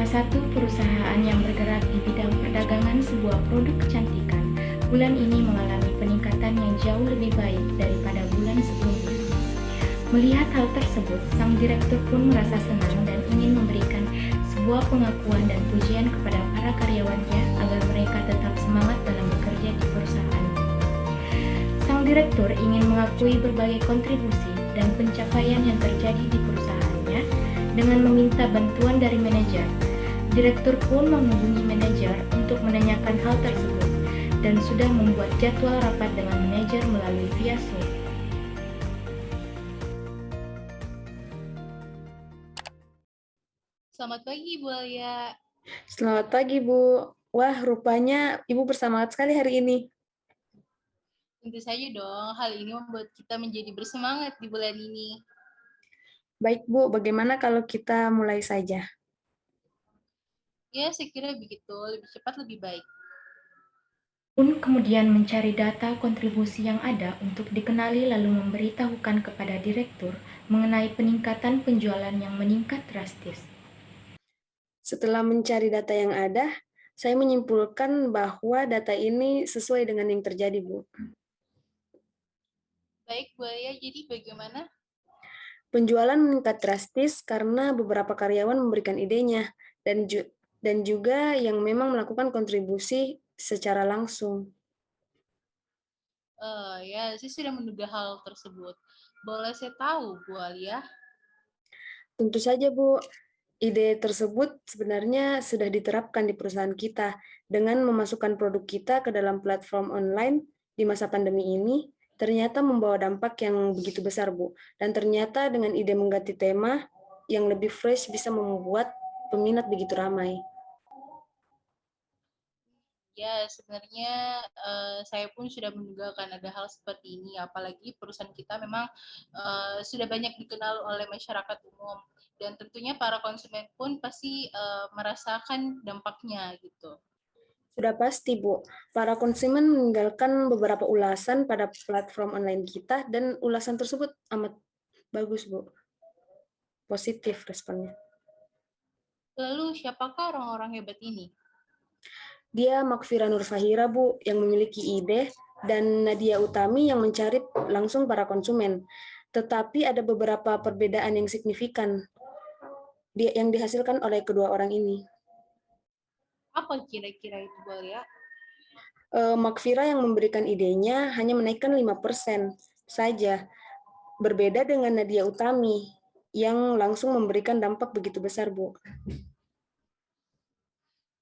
satu perusahaan yang bergerak di bidang perdagangan sebuah produk kecantikan, bulan ini mengalami peningkatan yang jauh lebih baik daripada bulan sebelumnya. Melihat hal tersebut, sang direktur pun merasa senang dan ingin memberikan sebuah pengakuan dan pujian kepada para karyawannya agar mereka tetap semangat dalam bekerja di perusahaannya. Sang direktur ingin mengakui berbagai kontribusi dan pencapaian yang terjadi di perusahaannya dengan meminta bantuan dari manajer. Direktur pun menghubungi manajer untuk menanyakan hal tersebut dan sudah membuat jadwal rapat dengan manajer melalui via Zoom. Selamat pagi, Bu Alia. Selamat pagi, Bu. Wah, rupanya Ibu bersemangat sekali hari ini. Tentu saja dong, hal ini membuat kita menjadi bersemangat di bulan ini. Baik, Bu. Bagaimana kalau kita mulai saja? Ya, saya kira begitu, lebih cepat lebih baik. Pun kemudian mencari data kontribusi yang ada untuk dikenali lalu memberitahukan kepada direktur mengenai peningkatan penjualan yang meningkat drastis. Setelah mencari data yang ada, saya menyimpulkan bahwa data ini sesuai dengan yang terjadi, Bu. Baik, Bu Alia, jadi bagaimana? Penjualan meningkat drastis karena beberapa karyawan memberikan idenya dan juga yang memang melakukan kontribusi secara langsung. Ya, saya sudah menduga hal tersebut. Boleh saya tahu, Bu Alia? Tentu saja, Bu. Ide tersebut sebenarnya sudah diterapkan di perusahaan kita dengan memasukkan produk kita ke dalam platform online di masa pandemi ini, ternyata membawa dampak yang begitu besar, Bu. Dan ternyata dengan ide mengganti tema yang lebih fresh bisa membuat peminat begitu ramai. Ya, sebenarnya saya pun sudah menduga akan ada hal seperti ini, apalagi perusahaan kita memang sudah banyak dikenal oleh masyarakat umum, dan tentunya para konsumen pun pasti merasakan dampaknya gitu. Sudah pasti, Bu. Para konsumen meninggalkan beberapa ulasan pada platform online kita dan ulasan tersebut amat bagus, Bu. Positif responnya. Lalu siapakah orang-orang hebat ini? Dia Makfira Nur Fahira, Bu, yang memiliki ide, dan Nadia Utami yang mencari langsung para konsumen. Tetapi ada beberapa perbedaan yang signifikan yang dihasilkan oleh kedua orang ini. Apa kira-kira itu, Bolia? Makfira yang memberikan idenya hanya menaikkan 5% saja, berbeda dengan Nadia Utami yang langsung memberikan dampak begitu besar, Bu.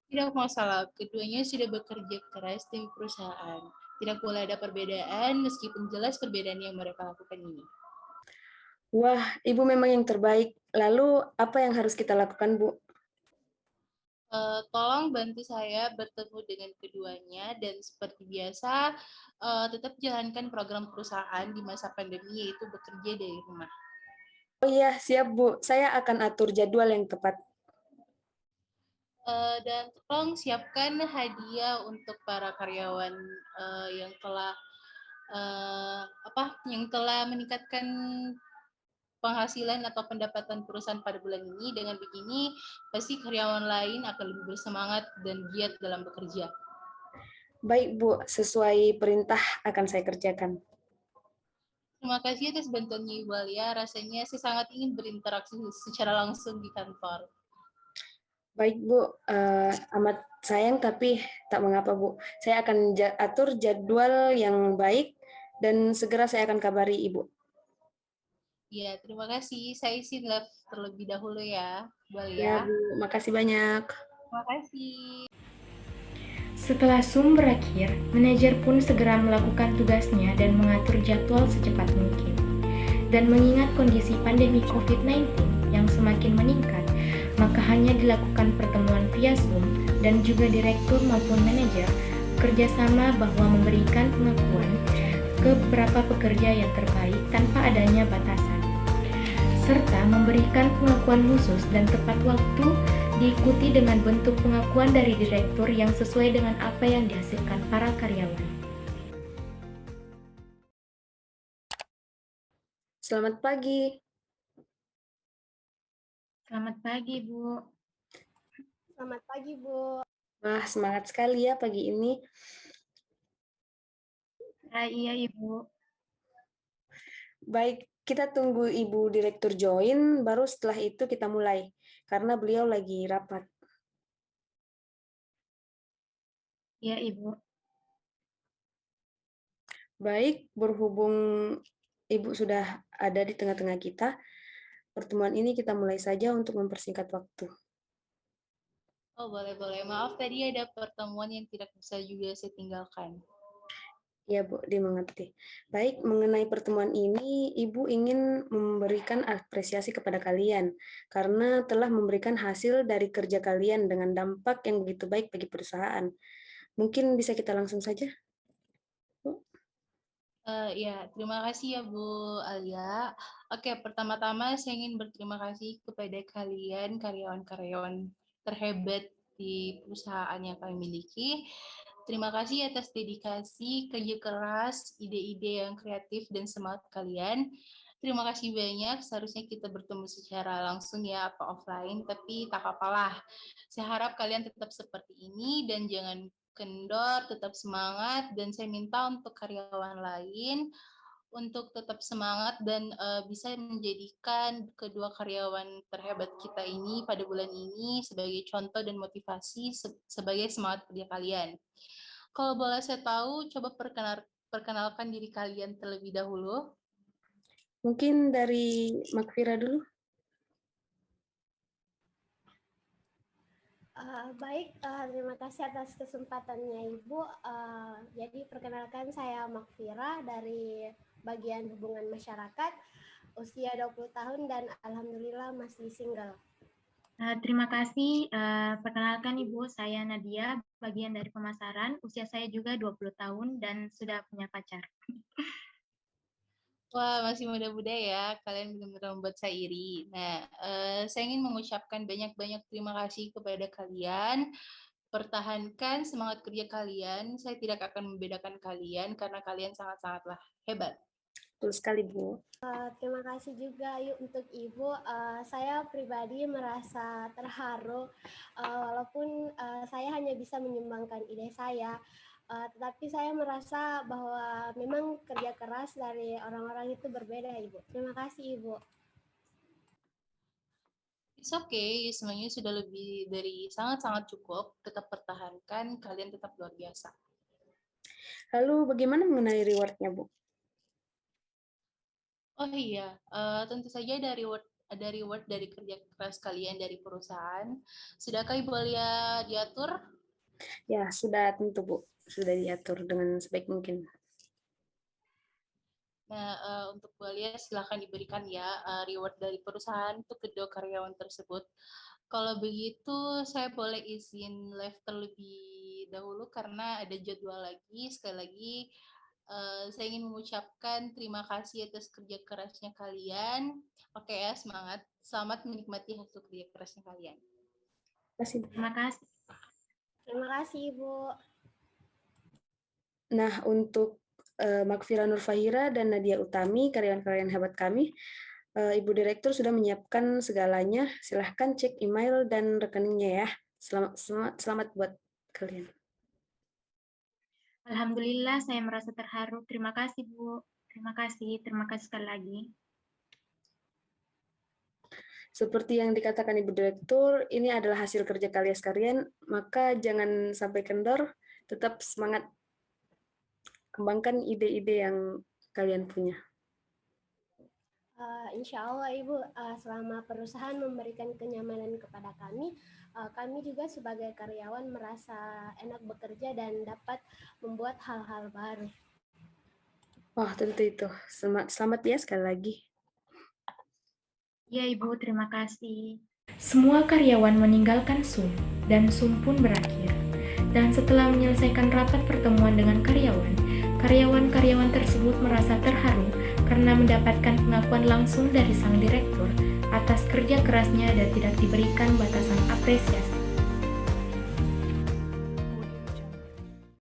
Tidak masalah, keduanya sudah bekerja keras demi perusahaan. Tidak boleh ada perbedaan, meskipun jelas perbedaan yang mereka lakukan ini. Wah, Ibu memang yang terbaik. Lalu, apa yang harus kita lakukan, Bu? Tolong bantu saya bertemu dengan keduanya, dan seperti biasa, tetap jalankan program perusahaan di masa pandemi, yaitu bekerja dari rumah. Oh iya, siap, Bu. Saya akan atur jadwal yang tepat. Dan tolong siapkan hadiah untuk para karyawan yang telah yang telah meningkatkan penghasilan atau pendapatan perusahaan pada bulan ini. Dengan begini, pasti karyawan lain akan lebih bersemangat dan giat dalam bekerja. Baik, Bu. Sesuai perintah akan saya kerjakan. Terima kasih atas bantuannya, Ibu Alia. Rasanya saya sangat ingin berinteraksi secara langsung di kantor. Baik, Bu. Amat sayang tapi tak mengapa, Bu. Saya akan atur jadwal yang baik dan segera saya akan kabari Ibu. Ya, terima kasih. Saya izin live terlebih dahulu ya, Bu Ya, Alia. Bu. Makasih banyak. Terima kasih. Setelah Zoom berakhir, manajer pun segera melakukan tugasnya dan mengatur jadwal secepat mungkin. Dan mengingat kondisi pandemi COVID-19 yang semakin meningkat, maka hanya dilakukan pertemuan via Zoom dan juga direktur maupun manajer bekerjasama bahwa memberikan pengakuan ke beberapa pekerja yang terbaik tanpa adanya batasan, serta memberikan pengakuan khusus dan tepat waktu diikuti dengan bentuk pengakuan dari direktur yang sesuai dengan apa yang dihasilkan para karyawan. Selamat pagi. Selamat pagi, Bu. Selamat pagi, Bu. Wah, semangat sekali ya pagi ini. Iya, Ibu. Baik, kita tunggu Ibu Direktur join, baru setelah itu kita mulai, karena beliau lagi rapat. Iya, Ibu. Baik, berhubung Ibu sudah ada di tengah-tengah kita, pertemuan ini kita mulai saja untuk mempersingkat waktu. Oh, boleh-boleh. Maaf tadi ada pertemuan yang tidak bisa juga saya tinggalkan. Ya, Bu, dimengerti. Baik, mengenai pertemuan ini, Ibu ingin memberikan apresiasi kepada kalian karena telah memberikan hasil dari kerja kalian dengan dampak yang begitu baik bagi perusahaan. Mungkin bisa kita langsung saja, Bu? Ya, terima kasih ya Bu Alia. Oke, pertama-tama saya ingin berterima kasih kepada kalian, karyawan-karyawan terhebat di perusahaan yang kami miliki. Terima kasih atas dedikasi, kerja keras, ide-ide yang kreatif, dan semangat kalian. Terima kasih banyak, seharusnya kita bertemu secara langsung ya, apa offline, tapi tak apalah. Saya harap kalian tetap seperti ini dan jangan kendor, tetap semangat, dan saya minta untuk karyawan lain untuk tetap semangat dan bisa menjadikan kedua karyawan terhebat kita ini pada bulan ini sebagai contoh dan motivasi sebagai semangat kerja kalian. Kalau boleh saya tahu, coba perkenalkan diri kalian terlebih dahulu. Mungkin dari Makfira dulu. Baik, terima kasih atas kesempatannya Ibu. Jadi perkenalkan saya Makfira dari bagian hubungan masyarakat, usia 20 tahun dan alhamdulillah masih single. Terima kasih. Perkenalkan Ibu, saya Nadia, bagian dari pemasaran. Usia saya juga 20 tahun dan sudah punya pacar. Wah, masih muda-muda ya. Kalian benar-benar membuat saya iri. Nah, saya ingin mengucapkan banyak-banyak terima kasih kepada kalian. Pertahankan semangat kerja kalian. Saya tidak akan membedakan kalian karena kalian sangat-sangatlah hebat. Betul sekali, Bu. Terima kasih juga untuk Ibu. Saya pribadi merasa terharu walaupun saya hanya bisa menyumbangkan ide saya. Tetapi saya merasa bahwa memang kerja keras dari orang-orang itu berbeda, Ibu. Terima kasih, Ibu. It's okay, semuanya sudah lebih dari sangat-sangat cukup. Tetap pertahankan, kalian tetap luar biasa. Lalu bagaimana mengenai reward-nya, Bu? Oh iya, tentu saja ada reward dari kerja keras kalian dari perusahaan. Sudahkah Ibu Alia diatur? Ya, sudah tentu, Bu. Sudah diatur dengan sebaik mungkin. Nah, untuk Bu Alia silahkan diberikan ya reward dari perusahaan untuk kedua karyawan tersebut. Kalau begitu, saya boleh izin live terlebih dahulu karena ada jadwal lagi. Sekali lagi, saya ingin mengucapkan terima kasih atas kerja kerasnya kalian. Oke ya, semangat. Selamat menikmati hasil kerja kerasnya kalian. Terima kasih. Terima kasih, Ibu. Nah, untuk Makfira Nurfahira dan Nadia Utami, karyawan-karyawan hebat kami, Ibu Direktur sudah menyiapkan segalanya. Silahkan cek email dan rekeningnya ya. Selamat buat kalian. Alhamdulillah, saya merasa terharu. Terima kasih, Bu. Terima kasih sekali lagi. Seperti yang dikatakan Ibu Direktur, ini adalah hasil kerja kalian sekalian, maka jangan sampai kendor, tetap semangat. Kembangkan ide-ide yang kalian punya. Insya Allah Ibu, selama perusahaan memberikan kenyamanan kepada kami, kami juga sebagai karyawan merasa enak bekerja dan dapat membuat hal-hal baru. Wah, tentu itu. Selamat ya sekali lagi. Ya Ibu, terima kasih. Semua karyawan meninggalkan Zoom, dan Zoom pun berakhir. Dan setelah menyelesaikan rapat pertemuan dengan karyawan tersebut merasa terharu karena mendapatkan pengakuan langsung dari sang direktur atas kerja kerasnya dan tidak diberikan batasan apresiasi.